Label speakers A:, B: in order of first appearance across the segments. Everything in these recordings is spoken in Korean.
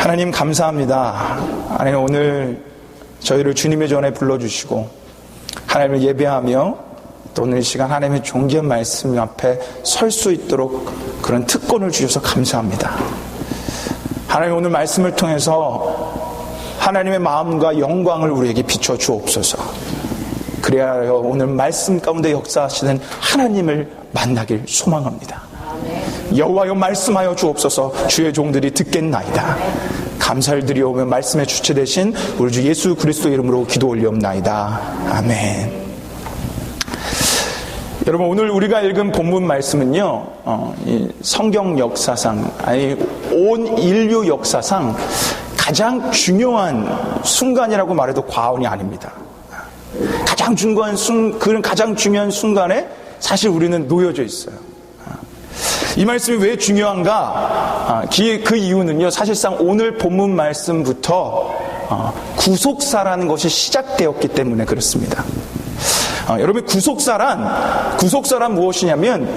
A: 하나님 감사합니다. 하나님 오늘 저희를 주님의 전에 불러주시고 하나님을 예배하며 또 오늘 이 시간 하나님의 존귀한 말씀 앞에 설 수 있도록 그런 특권을 주셔서 감사합니다. 하나님 오늘 말씀을 통해서 하나님의 마음과 영광을 우리에게 비춰 주옵소서. 그래야 오늘 말씀 가운데 역사하시는 하나님을 만나길 소망합니다. 여호와여 말씀하여 주옵소서. 주의 종들이 듣겠나이다. 감사를 드리오며 말씀의 주체 되신 우리 주 예수 그리스도 이름으로 기도 올리옵나이다. 아멘. 여러분 오늘 우리가 읽은 본문 말씀은요, 이 성경 역사상, 아니 온 인류 역사상 가장 중요한 순간이라고 말해도 과언이 아닙니다. 가장 중요한 순간에 사실 우리는 놓여져 있어요. 이 말씀이 왜 중요한가? 그 이유는요, 사실상 오늘 본문 말씀부터 구속사라는 것이 시작되었기 때문에 그렇습니다. 여러분 구속사란 무엇이냐면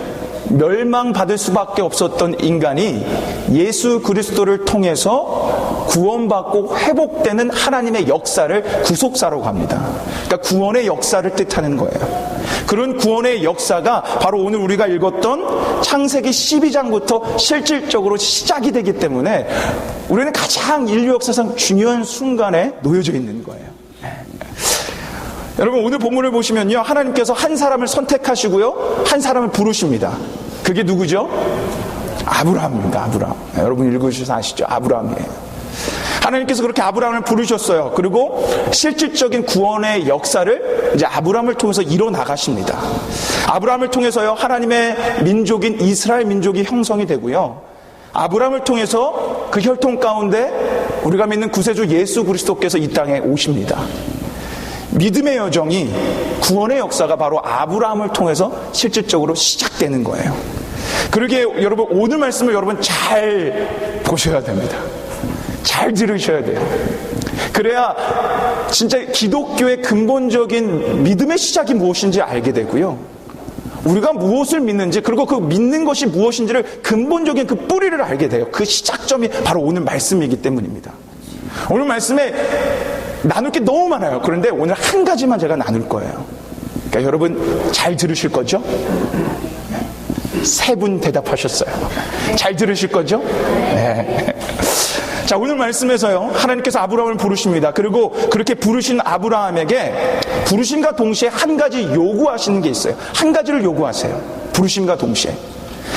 A: 멸망받을 수밖에 없었던 인간이 예수 그리스도를 통해서 구원받고 회복되는 하나님의 역사를 구속사라고 합니다. 그러니까 구원의 역사를 뜻하는 거예요. 그런 구원의 역사가 바로 오늘 우리가 읽었던 창세기 12장부터 실질적으로 시작이 되기 때문에 우리는 가장 인류 역사상 중요한 순간에 놓여져 있는 거예요. 여러분 오늘 본문을 보시면요, 하나님께서 한 사람을 선택하시고요, 한 사람을 부르십니다. 그게 누구죠? 아브라함입니다. 아브라함. 여러분 읽으셔서 아시죠? 아브라함이에요. 하나님께서 그렇게 아브라함을 부르셨어요. 그리고 실질적인 구원의 역사를 이제 아브라함을 통해서 이뤄나가십니다. 아브라함을 통해서요, 하나님의 민족인 이스라엘 민족이 형성이 되고요, 아브라함을 통해서 그 혈통 가운데 우리가 믿는 구세주 예수 그리스도께서 이 땅에 오십니다. 믿음의 여정이, 구원의 역사가 바로 아브라함을 통해서 실질적으로 시작되는 거예요. 그러기에 여러분 오늘 말씀을 여러분 잘 보셔야 됩니다. 잘 들으셔야 돼요. 그래야 진짜 기독교의 근본적인 믿음의 시작이 무엇인지 알게 되고요, 우리가 무엇을 믿는지, 그리고 그 믿는 것이 무엇인지를 근본적인 그 뿌리를 알게 돼요. 그 시작점이 바로 오늘 말씀이기 때문입니다. 오늘 말씀에 나눌 게 너무 많아요. 그런데 오늘 한 가지만 제가 나눌 거예요. 그러니까 여러분 잘 들으실 거죠? 세 분 대답하셨어요. 잘 들으실 거죠? 네. 자, 오늘 말씀에서요, 하나님께서 아브라함을 부르십니다. 그리고 그렇게 부르신 아브라함에게 부르심과 동시에 한 가지 요구하시는 게 있어요. 한 가지를 요구하세요. 부르심과 동시에.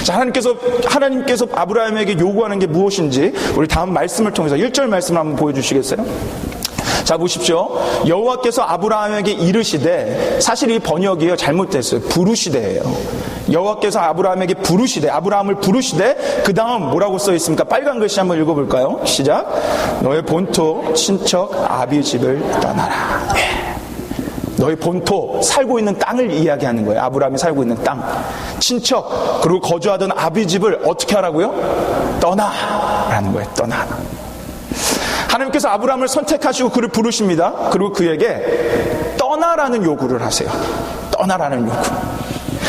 A: 자, 하나님께서 아브라함에게 요구하는 게 무엇인지 우리 다음 말씀을 통해서 1절 말씀을 한번 보여주시겠어요? 자, 보십시오. 여호와께서 아브라함에게 이르시되, 사실 이 번역이요 잘못됐어요. 부르시되예요. 여호와께서 아브라함에게 부르시되, 아브라함을 부르시되, 그 다음 뭐라고 써 있습니까? 빨간 글씨 한번 읽어볼까요? 시작. 너의 본토 친척 아비 집을 떠나라. 너의 본토, 살고 있는 땅을 이야기하는 거예요. 아브라함이 살고 있는 땅, 친척, 그리고 거주하던 아비 집을 어떻게 하라고요? 떠나라는 거예요. 떠나. 하나님께서 아브라함을 선택하시고 그를 부르십니다. 그리고 그에게 떠나라는 요구를 하세요. 떠나라는 요구.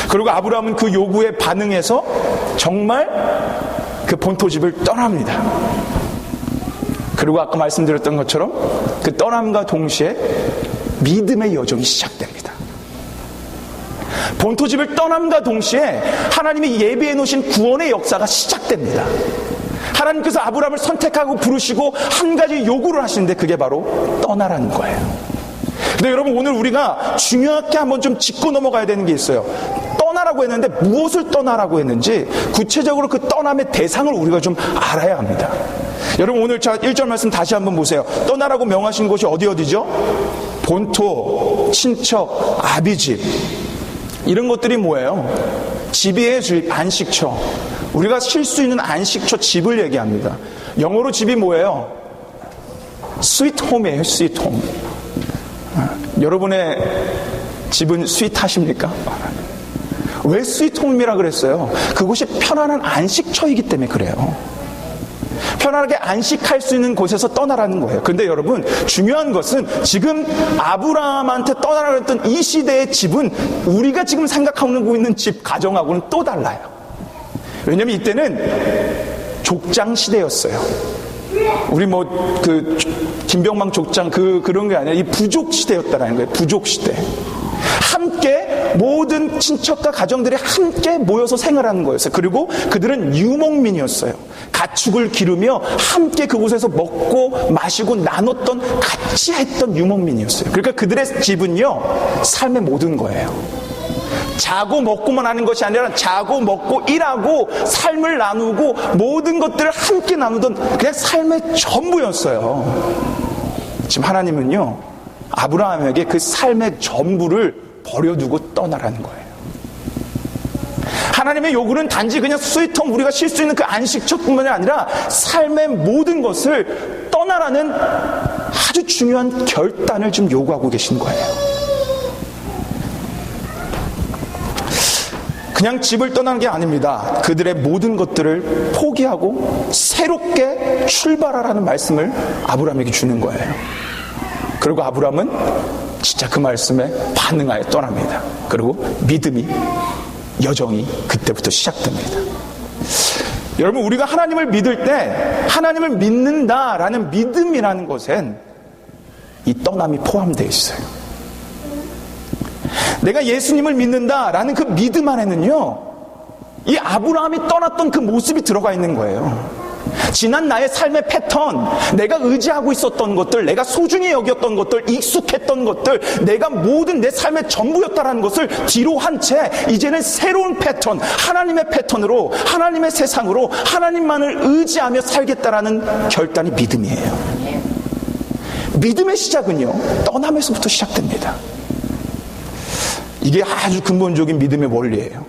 A: 그리고 아브라함은 그 요구에 반응해서 정말 그 본토집을 떠납니다. 그리고 아까 말씀드렸던 것처럼 그 떠남과 동시에 믿음의 여정이 시작됩니다. 본토집을 떠남과 동시에 하나님이 예비해 놓으신 구원의 역사가 시작됩니다. 하나님께서 아브라함을 선택하고 부르시고 한 가지 요구를 하시는데 그게 바로 떠나라는 거예요. 근데 여러분 오늘 우리가 중요하게 한번 좀 짚고 넘어가야 되는 게 있어요. 떠나라고 했는데 무엇을 떠나라고 했는지, 구체적으로 그 떠남의 대상을 우리가 좀 알아야 합니다. 여러분 오늘 1절 말씀 다시 한번 보세요. 떠나라고 명하신 곳이 어디죠? 본토, 친척, 아비집, 이런 것들이 뭐예요? 집이에요. 안식처. 우리가 쉴 수 있는 안식처, 집을 얘기합니다. 영어로 집이 뭐예요? 스위트 홈이에요. 스위트 홈. 여러분의 집은 스윗하십니까? 왜 스위트 홈이라 그랬어요? 그곳이 편안한 안식처이기 때문에 그래요. 편안하게 안식할 수 있는 곳에서 떠나라는 거예요. 그런데 여러분 중요한 것은 지금 아브라함한테 떠나라고 했던 이 시대의 집은 우리가 지금 생각하고 있는 집, 가정하고는 또 달라요. 왜냐하면 이때는 족장 시대였어요. 우리 김병망 족장 그런 게 아니라 이 부족 시대였다라는 거예요. 부족 시대. 함께 모든 친척과 가정들이 함께 모여서 생활하는 거였어요. 그리고 그들은 유목민이었어요. 가축을 기르며 함께 그곳에서 먹고 마시고 나눴던, 같이 했던 유목민이었어요. 그러니까 그들의 집은요, 삶의 모든 거예요. 자고 먹고만 하는 것이 아니라 자고 먹고 일하고 삶을 나누고 모든 것들을 함께 나누던 그냥 삶의 전부였어요. 지금 하나님은요, 아브라함에게 그 삶의 전부를 버려두고 떠나라는 거예요. 하나님의 요구는 단지 그냥 스위트홈, 우리가 쉴 수 있는 그 안식처뿐만이 아니라 삶의 모든 것을 떠나라는 아주 중요한 결단을 지금 요구하고 계신 거예요. 그냥 집을 떠나는 게 아닙니다. 그들의 모든 것들을 포기하고 새롭게 출발하라는 말씀을 아브라함에게 주는 거예요. 그리고 아브라함은 진짜 그 말씀에 반응하여 떠납니다. 그리고 믿음이, 여정이 그때부터 시작됩니다. 여러분, 우리가 하나님을 믿을 때 하나님을 믿는다라는 믿음이라는 것엔 이 떠남이 포함되어 있어요. 내가 예수님을 믿는다라는 그 믿음 안에는요, 이 아브라함이 떠났던 그 모습이 들어가 있는 거예요. 지난 나의 삶의 패턴, 내가 의지하고 있었던 것들, 내가 소중히 여겼던 것들, 익숙했던 것들, 내가 모든 내 삶의 전부였다라는 것을 뒤로 한 채 이제는 새로운 패턴, 하나님의 패턴으로, 하나님의 세상으로 하나님만을 의지하며 살겠다라는 결단이 믿음이에요. 믿음의 시작은요, 떠남에서부터 시작됩니다. 이게 아주 근본적인 믿음의 원리예요.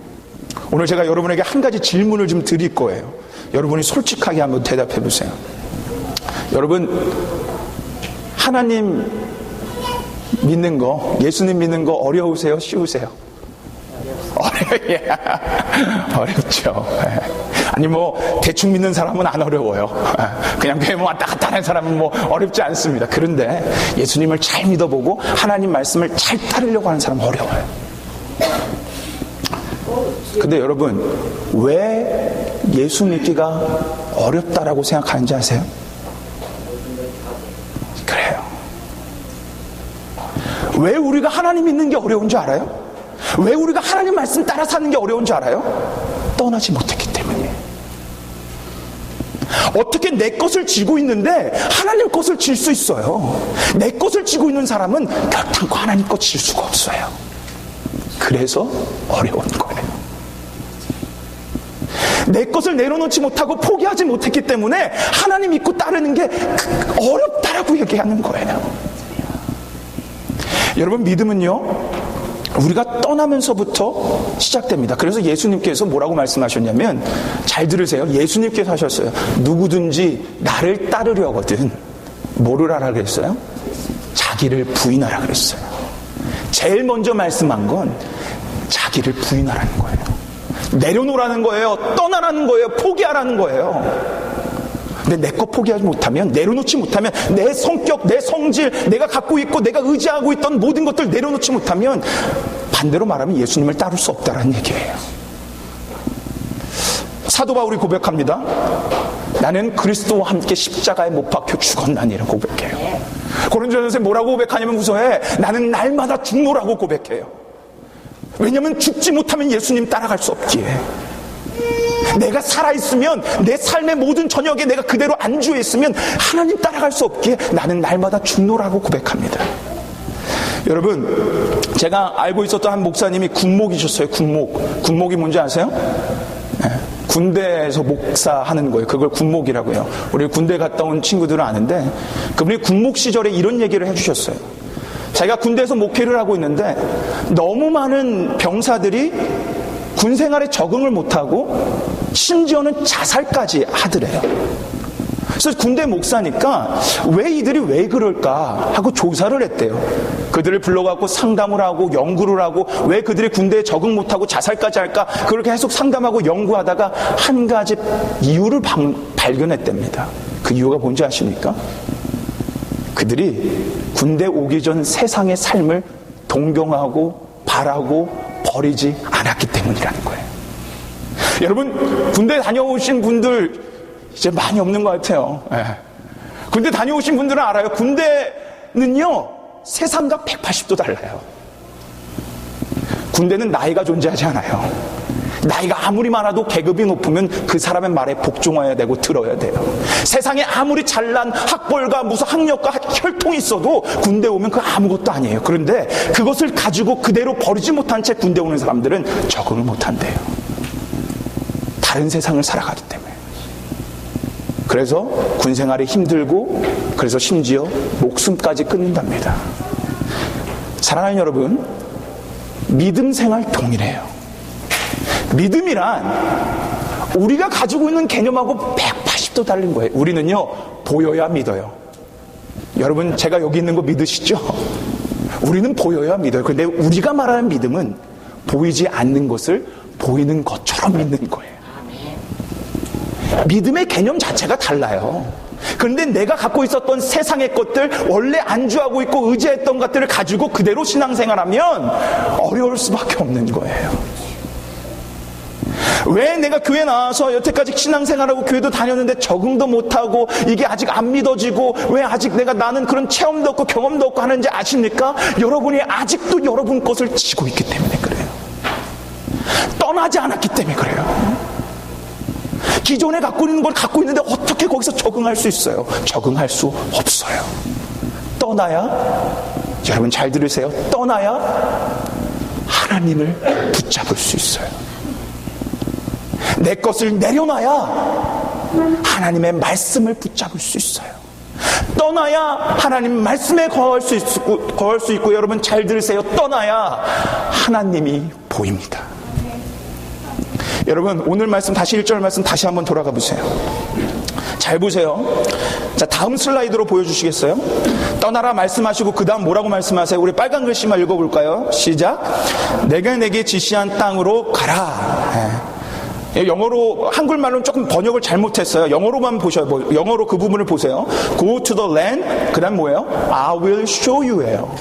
A: 오늘 제가 여러분에게 한 가지 질문을 좀 드릴 거예요. 여러분이 솔직하게 한번 대답해 보세요. 여러분, 하나님 믿는 거, 예수님 믿는 거 어려우세요? 쉬우세요? 어렵죠. 아니 대충 믿는 사람은 안 어려워요. 그냥 왔다 갔다 하는 사람은 어렵지 않습니다. 그런데 예수님을 잘 믿어보고 하나님 말씀을 잘 따르려고 하는 사람은 어려워요. 근데 여러분, 왜 예수 믿기가 어렵다라고 생각하는지 아세요? 그래요. 왜 우리가 하나님 믿는 게 어려운 줄 알아요? 왜 우리가 하나님 말씀 따라 사는 게 어려운 줄 알아요? 떠나지 못했기 때문이에요. 어떻게 내 것을 쥐고 있는데 하나님 것을 질 수 있어요? 내 것을 쥐고 있는 사람은 결단코 하나님 것 질 수가 없어요. 그래서 어려운 거예요. 내 것을 내려놓지 못하고 포기하지 못했기 때문에 하나님 믿고 따르는 게 어렵다라고 얘기하는 거예요. 여러분, 믿음은요, 우리가 떠나면서부터 시작됩니다. 그래서 예수님께서 뭐라고 말씀하셨냐면, 잘 들으세요. 예수님께서 하셨어요. 누구든지 나를 따르려거든 뭐를 하라 그랬어요? 자기를 부인하라 그랬어요. 제일 먼저 말씀한 건 자기를 부인하라는 거예요. 내려놓으라는 거예요. 떠나라는 거예요. 포기하라는 거예요. 근데 내 거 포기하지 못하면, 내려놓지 못하면, 내 성격, 내 성질, 내가 갖고 있고 내가 의지하고 있던 모든 것들 내려놓지 못하면, 반대로 말하면 예수님을 따를 수 없다라는 얘기예요. 사도 바울이 고백합니다. 나는 그리스도와 함께 십자가에 못 박혀 죽었나니라고 고백해요. 고린도전서에 뭐라고 고백하냐면 후서에 나는 날마다 죽노라고 고백해요. 왜냐하면 죽지 못하면 예수님 따라갈 수 없기에. 내가 살아있으면, 내 삶의 모든 저녁에 내가 그대로 안주해 있으면 하나님 따라갈 수 없기에 나는 날마다 죽노라고 고백합니다. 여러분, 제가 알고 있었던 한 목사님이 군목이셨어요. 군목이 뭔지 아세요? 네. 군대에서 목사하는 거예요. 그걸 군목이라고 해요. 우리 군대 갔다 온 친구들은 아는데, 그분이 군목 시절에 이런 얘기를 해주셨어요. 자기가 군대에서 목회를 하고 있는데 너무 많은 병사들이 군 생활에 적응을 못하고 심지어는 자살까지 하더래요. 그래서 군대 목사니까 왜 이들이 왜 그럴까 하고 조사를 했대요. 그들을 불러갖고 상담을 하고 연구를 하고 왜 그들이 군대에 적응 못하고 자살까지 할까, 그렇게 계속 상담하고 연구하다가 한 가지 이유를 발견했답니다. 그 이유가 뭔지 아십니까? 그들이 군대 오기 전 세상의 삶을 동경하고 바라고 버리지 않았기 때문이라는 거예요. 여러분, 군대 다녀오신 분들 이제 많이 없는 것 같아요. 군대 다녀오신 분들은 알아요. 군대는요, 세상과 180도 달라요. 군대는 나이가 존재하지 않아요. 나이가 아무리 많아도 계급이 높으면 그 사람의 말에 복종해야 되고 들어야 돼요. 세상에 아무리 잘난 학벌과 무슨 학력과 혈통이 있어도 군대 오면 그거 아무것도 아니에요. 그런데 그것을 가지고 그대로 버리지 못한 채 군대 오는 사람들은 적응을 못한대요. 다른 세상을 살아가기 때문에. 그래서 군 생활이 힘들고, 그래서 심지어 목숨까지 끊는답니다. 사랑하는 여러분, 믿음 생활 동일해요. 믿음이란 우리가 가지고 있는 개념하고 180도 다른 거예요. 우리는요, 보여야 믿어요. 여러분, 제가 여기 있는 거 믿으시죠? 우리는 보여야 믿어요. 그런데 우리가 말하는 믿음은 보이지 않는 것을 보이는 것처럼 믿는 거예요. 믿음의 개념 자체가 달라요. 그런데 내가 갖고 있었던 세상의 것들, 원래 안주하고 있고 의지했던 것들을 가지고 그대로 신앙생활하면 어려울 수밖에 없는 거예요. 왜 내가 교회 나와서 여태까지 신앙생활하고 교회도 다녔는데 적응도 못하고 이게 아직 안 믿어지고, 왜 아직 나는 그런 체험도 없고 경험도 없고 하는지 아십니까? 여러분이 아직도 여러분 것을 지고 있기 때문에 그래요. 떠나지 않았기 때문에 그래요. 기존에 갖고 있는 걸 갖고 있는데 어떻게 거기서 적응할 수 있어요? 적응할 수 없어요. 떠나야, 여러분 잘 들으세요, 떠나야 하나님을 붙잡을 수 있어요. 내 것을 내려놔야 하나님의 말씀을 붙잡을 수 있어요. 떠나야 하나님 말씀에 거할 수 있고, 여러분 잘 들으세요, 떠나야 하나님이 보입니다. 여러분, 오늘 말씀 다시 1절 말씀 다시 한번 돌아가 보세요. 잘 보세요. 자, 다음 슬라이드로 보여주시겠어요? 떠나라 말씀하시고 그 다음 뭐라고 말씀하세요? 우리 빨간 글씨만 읽어볼까요? 시작. 내가 내게 지시한 땅으로 가라. 영어로, 한글말로는 조금 번역을 잘못했어요. 영어로만 보셔요. 영어로 그 부분을 보세요. Go to the land. 그 다음 뭐예요? I will show you예요.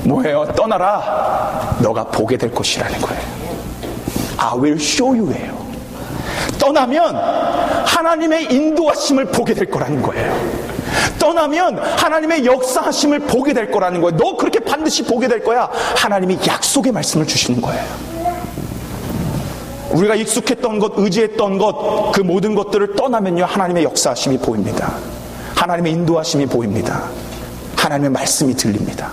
A: 뭐예요? 떠나라. 너가 보게 될 것이라는 거예요. I will show you예요. 떠나면 하나님의 인도하심을 보게 될 거라는 거예요. 떠나면 하나님의 역사하심을 보게 될 거라는 거예요. 너 그렇게 반드시 보게 될 거야. 하나님이 약속의 말씀을 주시는 거예요. 우리가 익숙했던 것, 의지했던 것, 그 모든 것들을 떠나면요, 하나님의 역사하심이 보입니다. 하나님의 인도하심이 보입니다. 하나님의 말씀이 들립니다.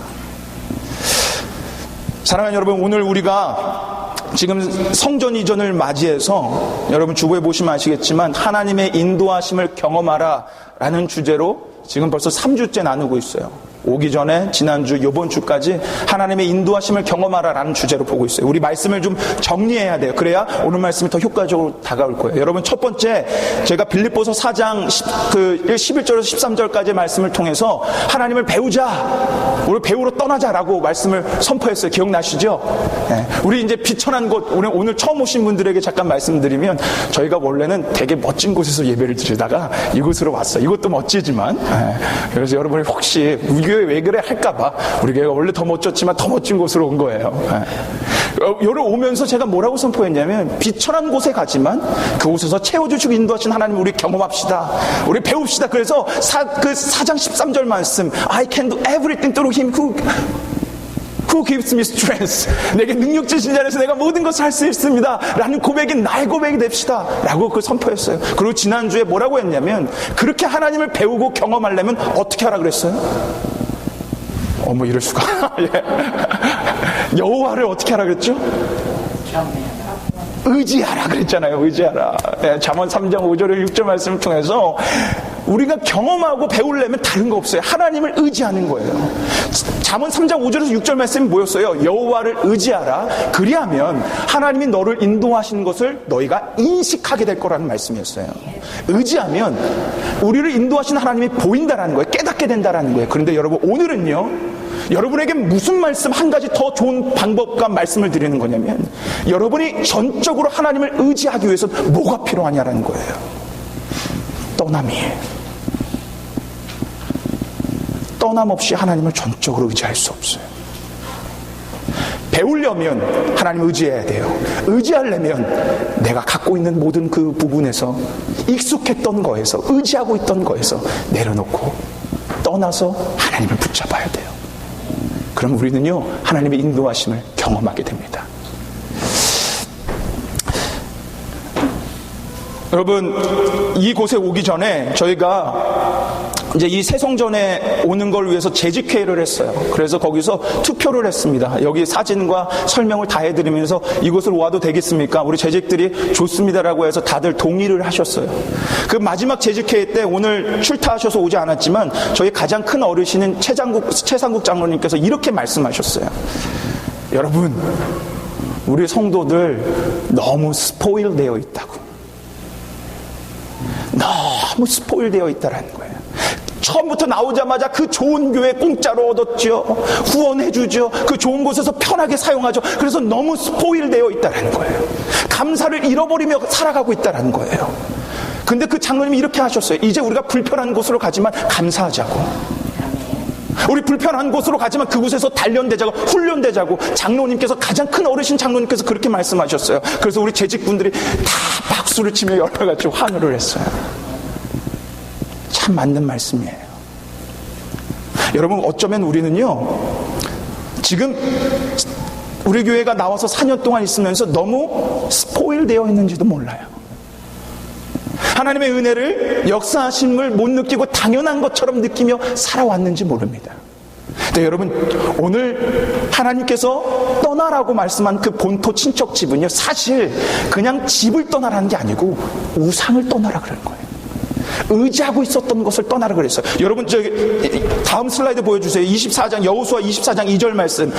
A: 사랑하는 여러분, 오늘 우리가 지금 성전 이전을 맞이해서, 여러분 주보에 보시면 아시겠지만 하나님의 인도하심을 경험하라 라는 주제로 지금 벌써 3주째 나누고 있어요. 오기 전에 지난주, 이번 주까지 하나님의 인도하심을 경험하라라는 주제로 보고 있어요. 우리 말씀을 좀 정리해야 돼요. 그래야 오늘 말씀이 더 효과적으로 다가올 거예요. 여러분, 첫 번째, 제가 빌립보서 4장 11절에서 13절까지의 말씀을 통해서 하나님을 배우자, 우리 배우러 떠나자라고 말씀을 선포했어요. 기억나시죠? 네. 우리 이제 비천한 곳, 오늘 처음 오신 분들에게 잠깐 말씀드리면, 저희가 원래는 되게 멋진 곳에서 예배를 드리다가 이곳으로 왔어요. 이것도 멋지지만, 네. 그래서 여러분이 혹시 우리 교회 왜 그래 할까봐, 우리 교회가 원래 더 멋졌지만 더 멋진 곳으로 온 거예요. 여기 오면서 제가 뭐라고 선포했냐면, 비천한 곳에 가지만 그곳에서 채워주시고 인도하신 하나님 우리 경험합시다, 우리 배웁시다. 그래서 그 4장 13절 말씀, I can do everything through him who gives me strength. 내게 능력 주신 자에서 내가 모든 것을 할 수 있습니다 라는 고백이 나의 고백이 됩시다 라고 그 선포했어요. 그리고 지난주에 뭐라고 했냐면, 그렇게 하나님을 배우고 경험하려면 어떻게 하라 그랬어요? 어머, 이럴 수가. 여호와를 어떻게 하라 그랬죠? 의지하라 그랬잖아요. 의지하라. 잠언 3장 5절에 6절 말씀을 통해서 우리가 경험하고 배우려면 다른 거 없어요. 하나님을 의지하는 거예요. 잠언 3장 5절에서 6절 말씀이 뭐였어요? 여호와를 의지하라. 그리하면 하나님이 너를 인도하시는 것을 너희가 인식하게 될 거라는 말씀이었어요. 의지하면 우리를 인도하시는 하나님이 보인다라는 거예요. 깨닫게 된다라는 거예요. 그런데 여러분, 오늘은요, 여러분에게 무슨 말씀, 한 가지 더 좋은 방법과 말씀을 드리는 거냐면, 여러분이 전적으로 하나님을 의지하기 위해서 뭐가 필요하냐라는 거예요. 떠남이에요. 떠남 없이 하나님을 전적으로 의지할 수 없어요. 배우려면 하나님 의지해야 돼요. 의지하려면 내가 갖고 있는 모든 그 부분에서, 익숙했던 거에서, 의지하고 있던 거에서 내려놓고 떠나서 하나님을 붙잡아야 돼요. 그럼 우리는요, 하나님의 인도하심을 경험하게 됩니다. 여러분, 이곳에 오기 전에 저희가 이제 이 새성전에 오는 걸 위해서 재직회의를 했어요. 그래서 거기서 투표를 했습니다. 여기 사진과 설명을 다 해드리면서 이곳을 와도 되겠습니까? 우리 재직들이 좋습니다라고 해서 다들 동의를 하셨어요. 그 마지막 재직회의 때 오늘 출타하셔서 오지 않았지만 저희 가장 큰 어르신인 최상국 장로님께서 이렇게 말씀하셨어요. 여러분, 우리 성도들 너무 스포일 되어 있다고. 너무 스포일 되어 있다라는 거예요. 처음부터 나오자마자 그 좋은 교회 공짜로 얻었죠. 후원해주죠. 그 좋은 곳에서 편하게 사용하죠. 그래서 너무 스포일 되어 있다라는 거예요. 감사를 잃어버리며 살아가고 있다라는 거예요. 근데 그 장로님이 이렇게 하셨어요. 이제 우리가 불편한 곳으로 가지만 감사하자고. 우리 불편한 곳으로 가지만 그곳에서 단련되자고, 훈련되자고. 장로님께서, 가장 큰 어르신 장로님께서 그렇게 말씀하셨어요. 그래서 우리 재직분들이 다 박수를 치며 열어가지고 환호를 했어요. 참 맞는 말씀이에요. 여러분, 어쩌면 우리는요, 지금 우리 교회가 나와서 4년 동안 있으면서 너무 스포일 되어 있는지도 몰라요. 하나님의 은혜를, 역사하심을 못 느끼고 당연한 것처럼 느끼며 살아왔는지 모릅니다. 근데 여러분, 오늘 하나님께서 떠나라고 말씀한 그 본토 친척 집은요, 사실 그냥 집을 떠나라는 게 아니고 우상을 떠나라 그러는 거예요. 의지하고 있었던 것을 떠나라 그랬어요. 여러분, 다음 슬라이드 보여주세요. 24장, 여호수아 24장 2절 말씀.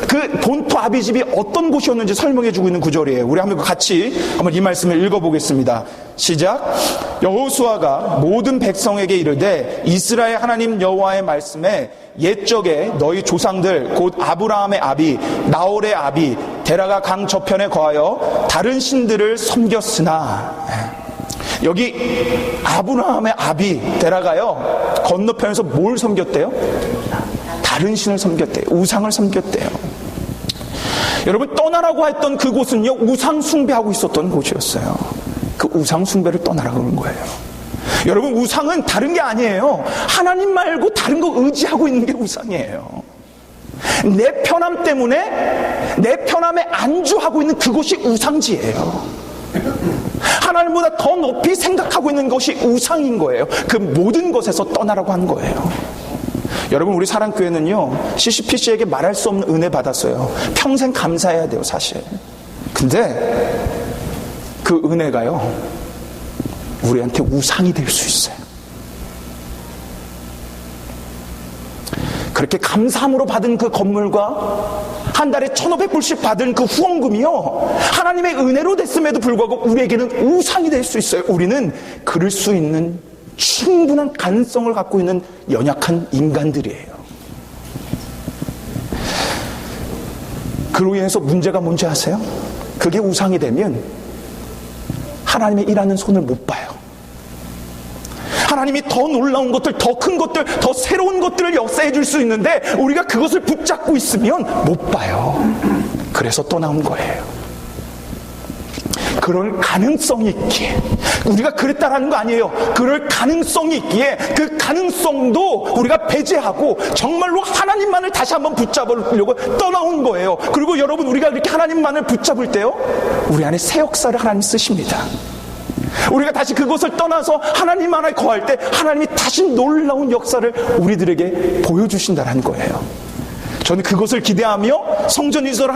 A: 그 본토 아비집이 어떤 곳이었는지 설명해주고 있는 구절이에요. 우리 한번 같이 한번 이 말씀을 읽어보겠습니다. 시작. 여호수아가 모든 백성에게 이르되 이스라엘 하나님 여호와의 말씀에 옛적에 너희 조상들 곧 아브라함의 아비 나홀의 아비 데라가 강 저편에 거하여 다른 신들을 섬겼으나, 여기 아브라함의 아비 데라가요, 건너편에서 뭘 섬겼대요? 다른 신을 섬겼대요. 우상을 섬겼대요. 여러분, 떠나라고 했던 그곳은요, 우상 숭배하고 있었던 곳이었어요. 그 우상 숭배를 떠나라고 그런 거예요. 여러분, 우상은 다른 게 아니에요. 하나님 말고 다른 거 의지하고 있는 게 우상이에요. 내 편함 때문에, 내 편함에 안주하고 있는 그곳이 우상지예요. 하나님보다 더 높이 생각하고 있는 것이 우상인 거예요. 그 모든 것에서 떠나라고 한 거예요. 여러분, 우리 사랑교회는요, CCPC에게 말할 수 없는 은혜 받았어요. 평생 감사해야 돼요, 사실. 근데 그 은혜가요, 우리한테 우상이 될 수 있어요. 그렇게 감사함으로 받은 그 건물과 한 달에 1,500불씩 받은 그 후원금이요, 하나님의 은혜로 됐음에도 불구하고 우리에게는 우상이 될 수 있어요. 우리는 그럴 수 있는 충분한 가능성을 갖고 있는 연약한 인간들이에요. 그로 인해서 문제가 뭔지 아세요? 그게 우상이 되면 하나님의 일하는 손을 못 봐요. 하나님이 더 놀라운 것들, 더 큰 것들, 더 새로운 것들을 역사해 줄 수 있는데 우리가 그것을 붙잡고 있으면 못 봐요. 그래서 떠나온 거예요. 그럴 가능성이 있기에, 우리가 그랬다라는 거 아니에요. 그럴 가능성이 있기에 그 가능성도 우리가 배제하고 정말로 하나님만을 다시 한번 붙잡으려고 떠나온 거예요. 그리고 여러분, 우리가 이렇게 하나님만을 붙잡을 때요, 우리 안에 새 역사를 하나님 쓰십니다. 우리가 다시 그것을 떠나서 하나님 안에 거할 때 하나님이 다시 놀라운 역사를 우리들에게 보여주신다는 거예요. 저는 그것을 기대하며 성전 이설을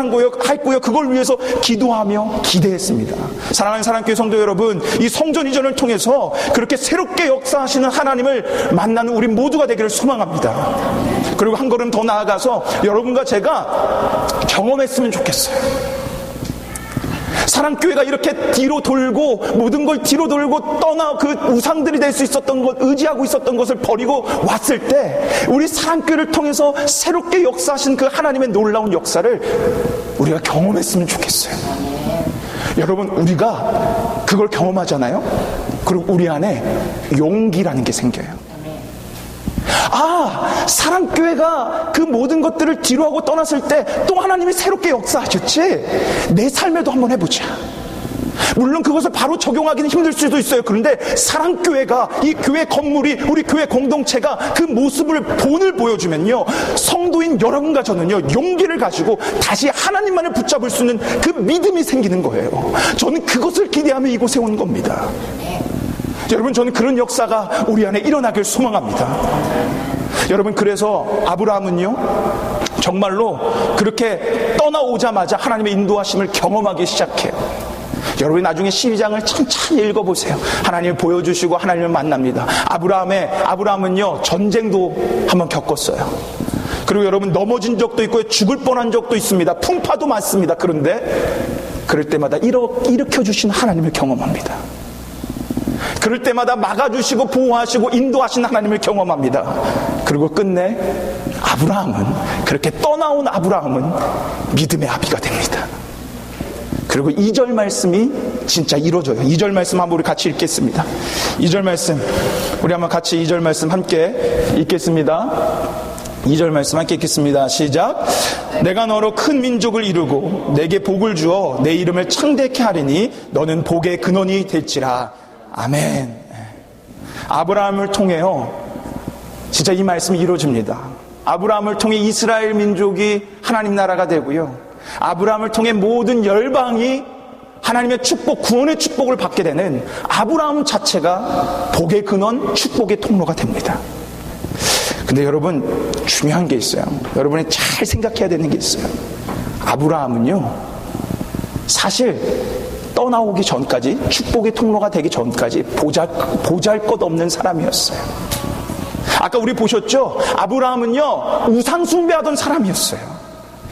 A: 했고요. 그걸 위해서 기도하며 기대했습니다. 사랑하는 사랑교회 성도 여러분, 이 성전 이전을 통해서 그렇게 새롭게 역사하시는 하나님을 만나는 우리 모두가 되기를 소망합니다. 그리고 한 걸음 더 나아가서 여러분과 제가 경험했으면 좋겠어요. 사랑교회가 이렇게 뒤로 돌고, 모든 걸 뒤로 돌고 떠나 그 우상들이 될 수 있었던 것, 의지하고 있었던 것을 버리고 왔을 때 우리 사랑교회를 통해서 새롭게 역사하신 그 하나님의 놀라운 역사를 우리가 경험했으면 좋겠어요. 여러분, 우리가 그걸 경험하잖아요. 그리고 우리 안에 용기라는 게 생겨요. 아, 사랑교회가 그 모든 것들을 뒤로하고 떠났을 때 또 하나님이 새롭게 역사하셨지, 내 삶에도 한번 해보자. 물론 그것을 바로 적용하기는 힘들 수도 있어요. 그런데 사랑교회가, 이 교회 건물이, 우리 교회 공동체가 그 모습을 본을 보여주면요, 성도인 여러분과 저는요, 용기를 가지고 다시 하나님만을 붙잡을 수 있는 그 믿음이 생기는 거예요. 저는 그것을 기대하며 이곳에 온 겁니다. 여러분, 저는 그런 역사가 우리 안에 일어나길 소망합니다. 여러분, 그래서 아브라함은요, 정말로 그렇게 떠나오자마자 하나님의 인도하심을 경험하기 시작해요. 여러분이 나중에 12장을 천천히 읽어보세요. 하나님을 보여주시고 하나님을 만납니다. 아브라함은요, 전쟁도 한번 겪었어요. 그리고 여러분, 넘어진 적도 있고 죽을 뻔한 적도 있습니다. 풍파도 많습니다. 그런데 그럴 때마다 일으켜주신 하나님을 경험합니다. 그럴 때마다 막아주시고 보호하시고 인도하신 하나님을 경험합니다. 그리고 끝내 그렇게 떠나온 아브라함은 믿음의 아비가 됩니다. 그리고 2절 말씀이 진짜 이루어져요. 2절 말씀 한번 우리 같이 읽겠습니다. 2절 말씀, 우리 한번 같이 2절 말씀 함께 읽겠습니다. 2절 말씀 함께 읽겠습니다. 시작. 내가 너로 큰 민족을 이루고 내게 복을 주어 내 이름을 창대케 하리니 너는 복의 근원이 될지라. 아멘. 아브라함을 통해요, 진짜 이 말씀이 이루어집니다. 아브라함을 통해 이스라엘 민족이 하나님 나라가 되고요, 아브라함을 통해 모든 열방이 하나님의 축복, 구원의 축복을 받게 되는 아브라함 자체가 복의 근원, 축복의 통로가 됩니다. 근데 여러분, 중요한 게 있어요. 여러분이 잘 생각해야 되는 게 있어요. 아브라함은요, 사실 떠나오기 전까지, 축복의 통로가 되기 전까지 보잘것없는 사람이었어요. 아까 우리 보셨죠? 아브라함은요, 우상 숭배하던 사람이었어요.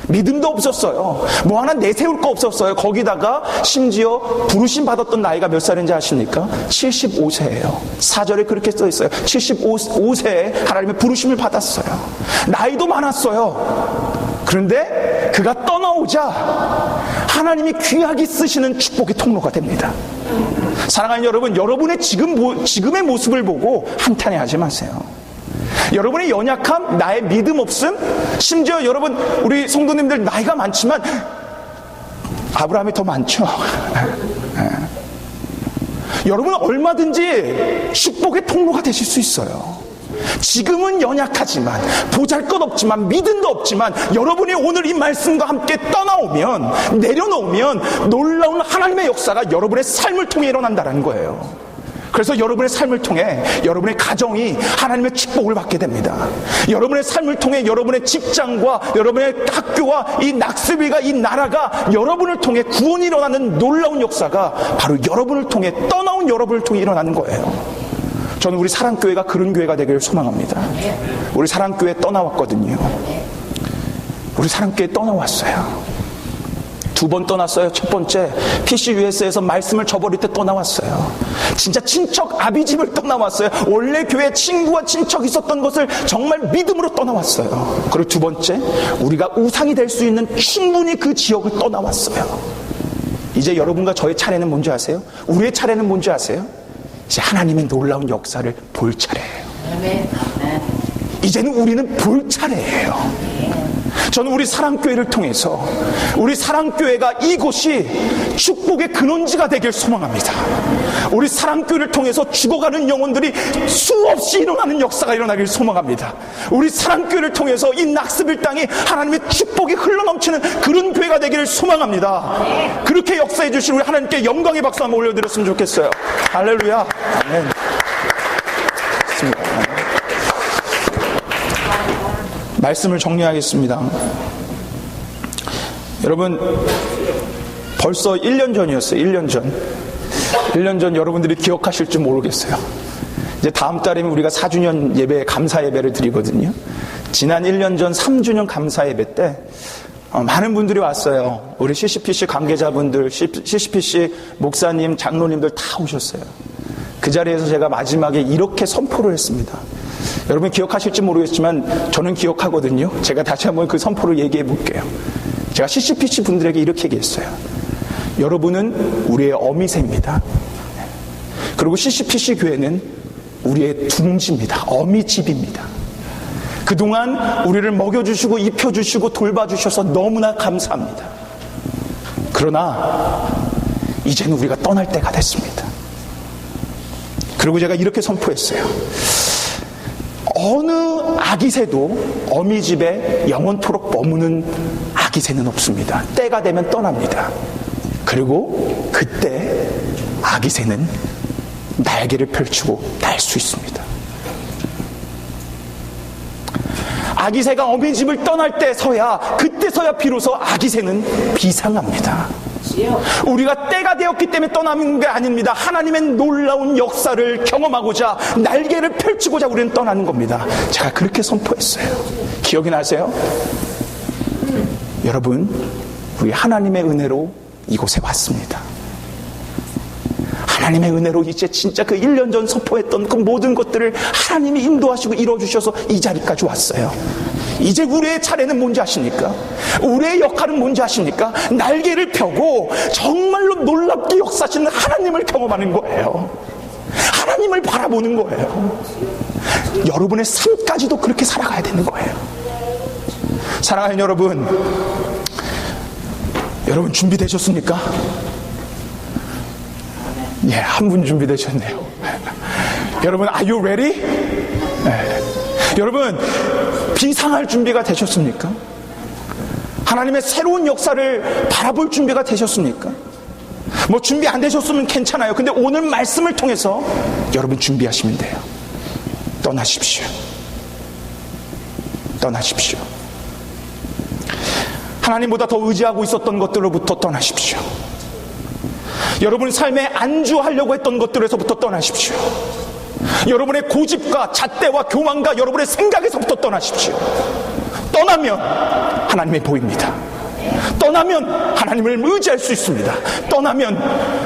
A: 믿음도 없었어요. 뭐 하나 내세울 거 없었어요. 거기다가 심지어 부르심 받았던 나이가 몇 살인지 아십니까? 75세예요. 4절에 그렇게 써 있어요. 75세에 하나님의 부르심을 받았어요. 나이도 많았어요. 그런데 그가 떠나오자 하나님이 귀하게 쓰시는 축복의 통로가 됩니다. 사랑하는 여러분, 여러분의 지금의 모습을 보고 한탄해하지 마세요. 여러분의 연약함, 나의 믿음 없음, 심지어 여러분, 우리 성도님들 나이가 많지만 아브라함이 더 많죠. 여러분은 얼마든지 축복의 통로가 되실 수 있어요. 지금은 연약하지만, 보잘것없지만, 믿음도 없지만, 여러분이 오늘 이 말씀과 함께 떠나오면, 내려놓으면 놀라운 하나님의 역사가 여러분의 삶을 통해 일어난다는 거예요. 그래서 여러분의 삶을 통해 여러분의 가정이 하나님의 축복을 받게 됩니다. 여러분의 삶을 통해 여러분의 직장과 여러분의 학교와 이 낙습일과 이 나라가 여러분을 통해 구원이 일어나는 놀라운 역사가 바로 여러분을 통해, 떠나온 여러분을 통해 일어나는 거예요. 저는 우리 사랑교회가 그런 교회가 되기를 소망합니다. 우리 사랑교회 떠나왔거든요. 우리 사랑교회 떠나왔어요. 2번 떠났어요. 첫 번째, PCUS에서 말씀을 저버릴 때 떠나왔어요. 진짜 친척 아비집을 떠나왔어요. 원래 교회 친구와 친척 있었던 것을 정말 믿음으로 떠나왔어요. 그리고 2번째, 우리가 우상이 될 수 있는 충분히 그 지역을 떠나왔어요. 이제 여러분과 저의 차례는 뭔지 아세요? 우리의 차례는 뭔지 아세요? 이제 하나님의 놀라운 역사를 볼 차례예요. 이제는 우리는 볼 차례예요. 저는 우리 사랑교회를 통해서, 우리 사랑교회가 이곳이 축복의 근원지가 되길 소망합니다. 우리 사랑교회를 통해서 죽어가는 영혼들이 수없이 일어나는 역사가 일어나길 소망합니다. 우리 사랑교회를 통해서 이 낙습일 땅이 하나님의 축복이 흘러넘치는 그런 교회가 되기를 소망합니다. 그렇게 역사해 주신 우리 하나님께 영광의 박수 한번 올려드렸으면 좋겠어요. 할렐루야. 아멘. 좋습니다. 말씀을 정리하겠습니다. 여러분, 벌써 1년 전이었어요. 1년 전 여러분들이 기억하실 줄 모르겠어요. 이제 다음 달이면 우리가 4주년 예배, 감사 예배를 드리거든요. 지난 1년 전 3주년 감사 예배 때 많은 분들이 왔어요. 우리 CCPC 관계자분들, CCPC 목사님, 장로님들 다 오셨어요. 그 자리에서 제가 마지막에 이렇게 선포를 했습니다. 여러분 기억하실지 모르겠지만 저는 기억하거든요. 제가 다시 한번 그 선포를 얘기해 볼게요. 제가 CCPC 분들에게 이렇게 얘기했어요. 여러분은 우리의 어미새입니다. 그리고 CCPC 교회는 우리의 둥지입니다. 어미집입니다. 그동안 우리를 먹여주시고 입혀주시고 돌봐주셔서 너무나 감사합니다. 그러나 이제는 우리가 떠날 때가 됐습니다. 그리고 제가 이렇게 선포했어요. 어느 아기새도 어미 집에 영원토록 머무는 아기새는 없습니다. 때가 되면 떠납니다. 그리고 그때 아기새는 날개를 펼치고 날 수 있습니다. 아기새가 어미 집을 떠날 때서야, 그때서야 비로소 아기새는 비상합니다. 우리가 때가 되었기 때문에 떠나는 게 아닙니다. 하나님의 놀라운 역사를 경험하고자, 날개를 펼치고자 우리는 떠나는 겁니다. 제가 그렇게 선포했어요. 기억이 나세요? 여러분, 우리 하나님의 은혜로 이곳에 왔습니다. 하나님의 은혜로 이제 진짜 그 1년 전 선포했던 그 모든 것들을 하나님이 인도하시고 이뤄주셔서 이 자리까지 왔어요. 이제 우리의 차례는 뭔지 아십니까? 우리의 역할은 뭔지 아십니까? 날개를 펴고 정말로 놀랍게 역사하시는 하나님을 경험하는 거예요. 하나님을 바라보는 거예요. 여러분의 삶까지도 그렇게 살아가야 되는 거예요. 사랑하는 여러분, 여러분 준비되셨습니까? 예, 한 분 준비되셨네요. 여러분, are you ready? 네. 여러분, 비상할 준비가 되셨습니까? 하나님의 새로운 역사를 바라볼 준비가 되셨습니까? 뭐 준비 안 되셨으면 괜찮아요. 근데 오늘 말씀을 통해서 여러분 준비하시면 돼요. 떠나십시오. 떠나십시오. 하나님보다 더 의지하고 있었던 것들로부터 떠나십시오. 여러분 삶에 안주하려고 했던 것들에서부터 떠나십시오. 여러분의 고집과 잣대와 교만과 여러분의 생각에서부터 떠나십시오. 떠나면 하나님이 보입니다. 떠나면 하나님을 의지할 수 있습니다. 떠나면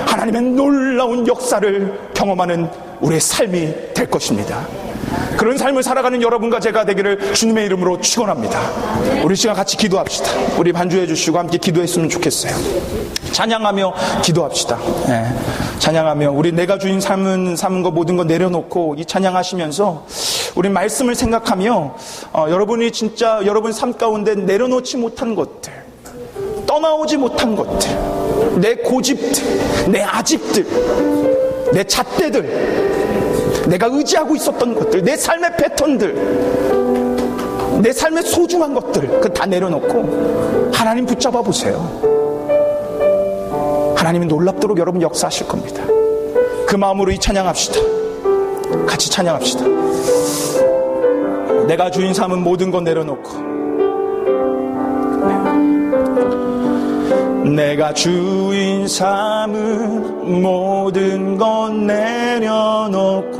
A: 하나님의 놀라운 역사를 경험하는 우리의 삶이 될 것입니다. 그런 삶을 살아가는 여러분과 제가 되기를 주님의 이름으로 축원합니다. 우리 시간 같이 기도합시다. 우리 반주해 주시고 함께 기도했으면 좋겠어요. 찬양하며 기도합시다. 네. 찬양하며 우리 내가 주인 삶은 거 모든 거 내려놓고 이 찬양하시면서 우리 말씀을 생각하며 여러분이 진짜 여러분 삶 가운데 내려놓지 못한 것들, 떠나오지 못한 것들, 내 고집들, 내 아집들, 내 잣대들, 내가 의지하고 있었던 것들, 내 삶의 패턴들, 내 삶의 소중한 것들, 그거 다 내려놓고 하나님 붙잡아 보세요. 하나님이 놀랍도록 여러분 역사하실 겁니다. 그 마음으로 이 찬양합시다. 같이 찬양합시다. 내가 주인 삼은 모든 것 내려놓고, 내가 주인 삼은 모든 것 내려놓고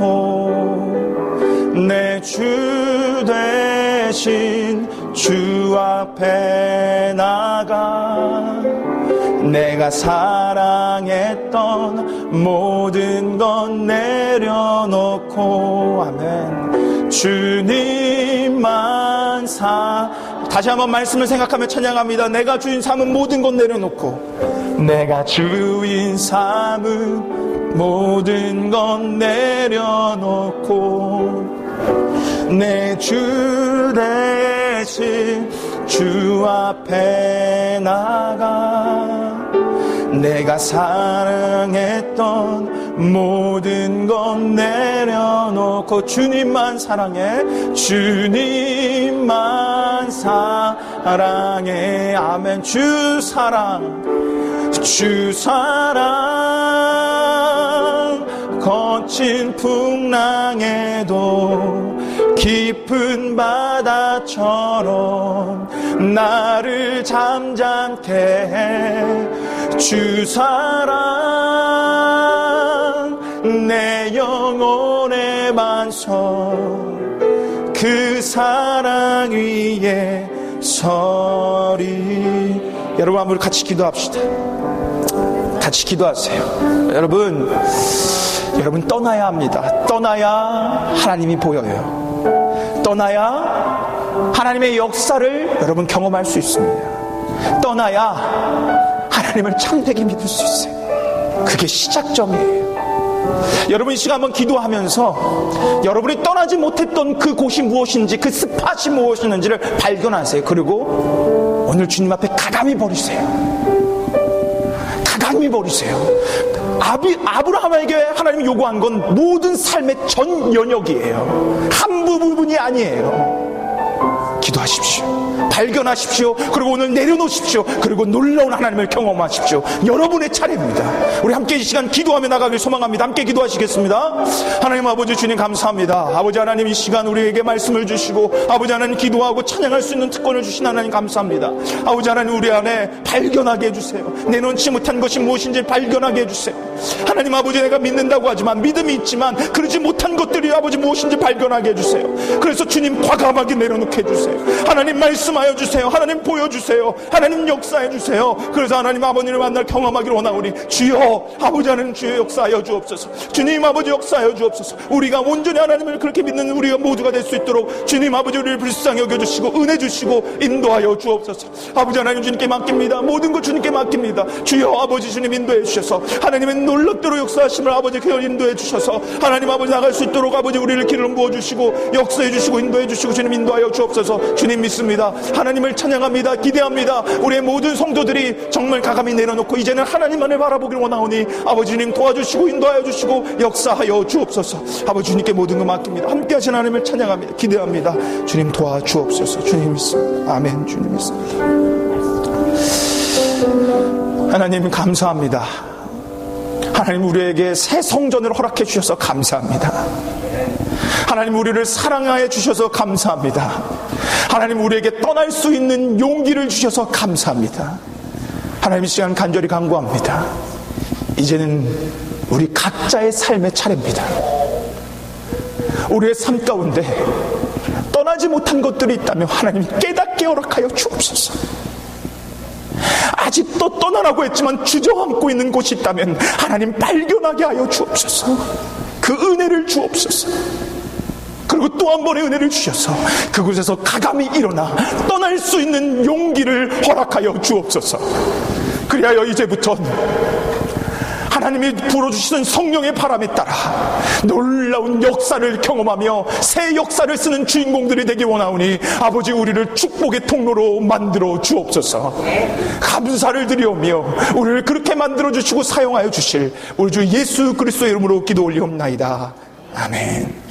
A: 내 주 대신 주 앞에 나가 내가 사랑했던 모든 것 내려놓고 아멘. 주님만 다시 한번 말씀을 생각하며 찬양합니다. 내가 주인 삼은 모든 것 내려놓고 내가 주인 삼은 모든 것 내려놓고 내 주 대신 주 앞에 나가 내가 사랑했던 모든 것 내려놓고 주님만 사랑해 주님만 사랑해 아멘. 주 사랑 거친 풍랑에도 깊은 바다처럼 나를 잠잠케 해 주 사랑 내 영혼의 반석 그 사랑 위에 서리. 여러분 한번 같이 기도합시다. 같이 기도하세요. 여러분 떠나야 합니다. 떠나야 하나님이 보여요. 떠나야 하나님의 역사를 여러분 경험할 수 있습니다. 떠나야 하나님을 참되게 믿을 수 있어요. 그게 시작점이에요. 여러분 이 시간 한번 기도하면서 여러분이 떠나지 못했던 그 곳이 무엇인지, 그 스팟이 무엇이었는지를 발견하세요. 그리고 오늘 주님 앞에 가감히 버리세요. 가감히 버리세요. 아브라함에게 하나님이 요구한 건 모든 삶의 전 영역이에요. 한 부분이 아니에요. 기도하십시오. 발견하십시오. 그리고 오늘 내려놓으십시오. 그리고 놀라운 하나님을 경험하십시오. 여러분의 차례입니다. 우리 함께 이 시간 기도하며 나가길 소망합니다. 함께 기도하시겠습니다. 하나님 아버지 주님 감사합니다. 아버지 하나님 이 시간 우리에게 말씀을 주시고 아버지 하나님 기도하고 찬양할 수 있는 특권을 주신 하나님 감사합니다. 아버지 하나님 우리 안에 발견하게 해주세요. 내놓지 못한 것이 무엇인지 발견하게 해주세요. 하나님 아버지 내가 믿는다고 하지만 믿음이 있지만 그러지 못한 것들이 아버지 무엇인지 발견하게 해주세요. 그래서 주님 과감하게 내려놓게 해주세요. 하나님 말씀하여 주세요. 하나님 보여주세요. 하나님 역사해 주세요. 그래서 하나님 아버지를 만날 경험하기를 원하오니 주여 아버지 하나님 주여 역사하여 주옵소서. 주님 아버지 역사하여 주옵소서. 우리가 온전히 하나님을 그렇게 믿는 우리가 모두가 될 수 있도록 주님 아버지 우리를 불쌍히 여겨주시고 은혜 주시고 인도하여 주옵소서. 아버지 하나님 주님께 맡깁니다. 모든 것 주님께 맡깁니다. 주여 아버지 주님 인도해 주셔서 하나님의 놀랍도록 역사하심을 아버지 그걸 인도해 주셔서 하나님 아버지 나갈 수 있도록 아버지 우리를 길을 부어주시고 역사해 주시고 인도해 주시고 주님 인도하여 주옵소서. 주님 믿습니다. 하나님을 찬양합니다. 기대합니다. 우리의 모든 성도들이 정말 가감히 내려놓고 이제는 하나님만을 바라보기를 원하오니 아버지 주님 도와주시고 인도하여 주시고 역사하여 주옵소서. 아버지 주님께 모든 것 맡깁니다. 함께 하신 하나님을 찬양합니다. 기대합니다. 주님 도와주옵소서. 주님 믿습니다. 아멘. 주님 믿습니다. 하나님 감사합니다. 하나님 우리에게 새 성전을 허락해 주셔서 감사합니다. 하나님 우리를 사랑하여 주셔서 감사합니다. 하나님 우리에게 떠날 수 있는 용기를 주셔서 감사합니다. 하나님 이 시간 간절히 간구합니다. 이제는 우리 각자의 삶의 차례입니다. 우리의 삶 가운데 떠나지 못한 것들이 있다면 하나님 깨닫게 허락하여 주옵소서. 아직도 떠나라고 했지만 주저앉고 있는 곳이 있다면 하나님 발견하게 하여 주옵소서. 그 은혜를 주옵소서. 그리고 또 한 번의 은혜를 주셔서 그곳에서 가감히 일어나 떠날 수 있는 용기를 허락하여 주옵소서. 그리하여 이제부터 하나님이 불어주시는 성령의 바람에 따라 놀라운 역사를 경험하며 새 역사를 쓰는 주인공들이 되기 원하오니 아버지 우리를 축복의 통로로 만들어 주옵소서. 감사를 드리오며 우리를 그렇게 만들어 주시고 사용하여 주실 우리 주 예수 그리스도의 이름으로 기도 올리옵나이다. 아멘.